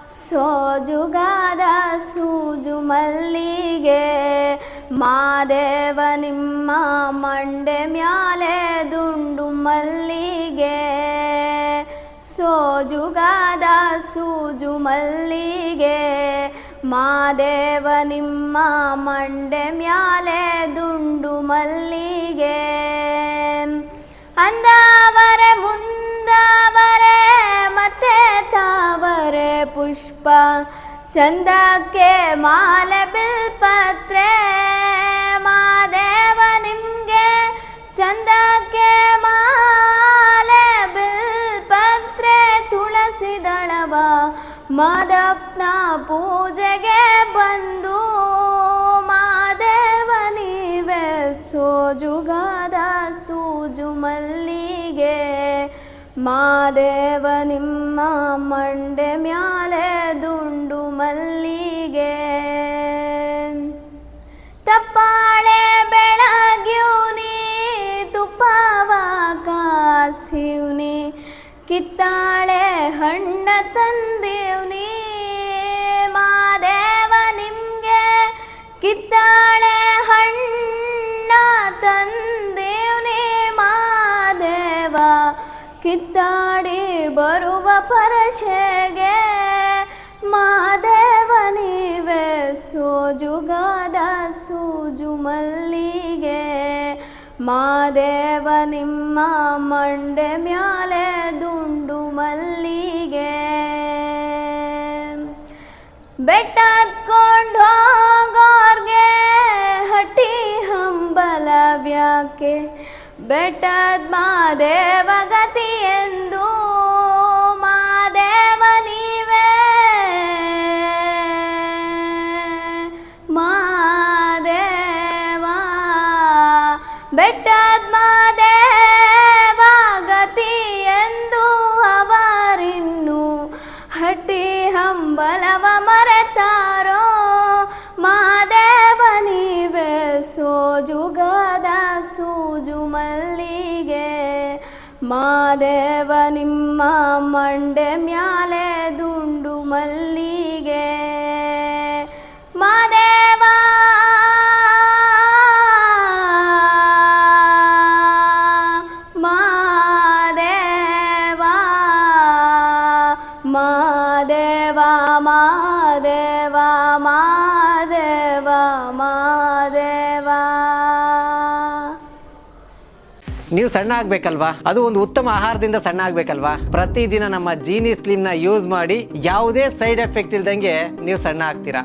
ಸೋಜುಗಾದ ಸೂಜು ಮಲ್ಲಿಗೆ ಮಾದೇವ ನಿಮ್ಮ ಮಂಡೆ ಮ್ಯಾಲೆ ದುಂಡು ಮಲ್ಲಿಗೆ. ಸೋಜುಗಾದ ಸೂಜು ಮಲ್ಲಿಗೆ ಮಾದೇವ ನಿಮ್ಮ ಮಂಡೆ ಮ್ಯಾಲೆ ದುಂಡು ಮಲ್ಲಿಗೆ. ಅಂದವರೆ ಮುಂದವರೆ ಮತ್ತೆ ತಾವರೆ ಪುಷ್ಪ ಚಂದಕ್ಕೆ ಮಾಲೆ ಬಿಲ್ಪತ್ರೆ ಮಾದೇವ ನಿಮ್ಗೆ ಚಂದಕ್ಕೆ ಮಾಲೆ ಬಿಲ್ಪತ್ರೆ ತುಳಸಿ ದಳವ ಮಾದಪ್ಪನ ಪೂಜೆಗೆ ಬಂದು ಮಾದೇವ ನೀವೇ ಸೋಜುಗಾದ ಸೂಜು ಮಲ್ಲಿಗೆ ಮಾದೇವ ನಿಮ್ಮ ಮಂಡೆ ಮ್ಯಾಲೆ ದುಂಡು ಮಲ್ಲಿಗೆ. ತಪ್ಪಾಳೆ ಬೆಳಗ್ಯೂನಿ ತುಪ್ಪವ ಕಾಸಿವ್ನಿ ಕಿತ್ತಾಳೆ ಹಣ್ಣ ತಂದೀವ್ನಿ ಮಾದೇವ ನಿಮ್ಗೆ ಕಿತ್ತಾಳೆ ಹಣ್ಣ ತಂದೀವ್ನಿ ಮಾದೇವ ಕಿತ್ತಾಡಿ ಬರುವ ಪರಶೆಗೆ ಮಾದೇವ ನೀವೇ ಸೋಜುಗಾದ ಸೂಜು ಮಲ್ಲಿಗೆ ಮಾದೇವ ನಿಮ್ಮ ಮಂಡೆ ಮ್ಯಾಲೆ ದುಂಡು ಮಲ್ಲಿಗೆ. ಬೆಟ್ಟತ್ಕೊಂಡು ಹೋಗೋರ್ಗೆ ಹಟ್ಟಿ ಹಂಬಲವ್ಯಾಕೆ ಬೆಟ್ಟದ ಮಾದೇವ ಗತಿ ಎಂದು ಮಾದೇವ ನೀವೇ ಮಾದೇವ ಬೆಟ್ಟದ ಮಾದೇವ ಗತಿ ಎಂದು ಅವರಿನ್ನು ಹಟ್ಟಿ ಹಂಬಲವ ಮರೆತಾರೋ ಮಾದೇವ ನೀವೇ ಸೋಜುಗಾದ ಸೂಜು ಮಲ್ಲಿಗೆ ಮಾದೇವ ನಿಮ್ಮ ಮಂಡೆ ಮ್ಯಾಲೆ ದುಂಡು ಮಲ್ಲಿಗೆ. ಮಾದೇವ ಮಾದೇವ ಮಾದೇವ ಮಾದೇವ ಮಾದೇವ ಮಾದೇವ. ನೀವು ಸಣ್ಣ ಆಗ್ಬೇಕಲ್ವಾ? ಅದು ಒಂದು ಉತ್ತಮ ಆಹಾರದಿಂದ ಸಣ್ಣ ಆಗ್ಬೇಕಲ್ವಾ? ಪ್ರತಿದಿನ ನಮ್ಮ ಜೀನಿ ಸ್ಲಿಮ್ನ ಯೂಸ್ ಮಾಡಿ ಯಾವುದೇ ಸೈಡ್ ಎಫೆಕ್ಟ್ ಇಲ್ದಂಗೆ ನೀವು ಸಣ್ಣ ಆಗ್ತೀರಾ.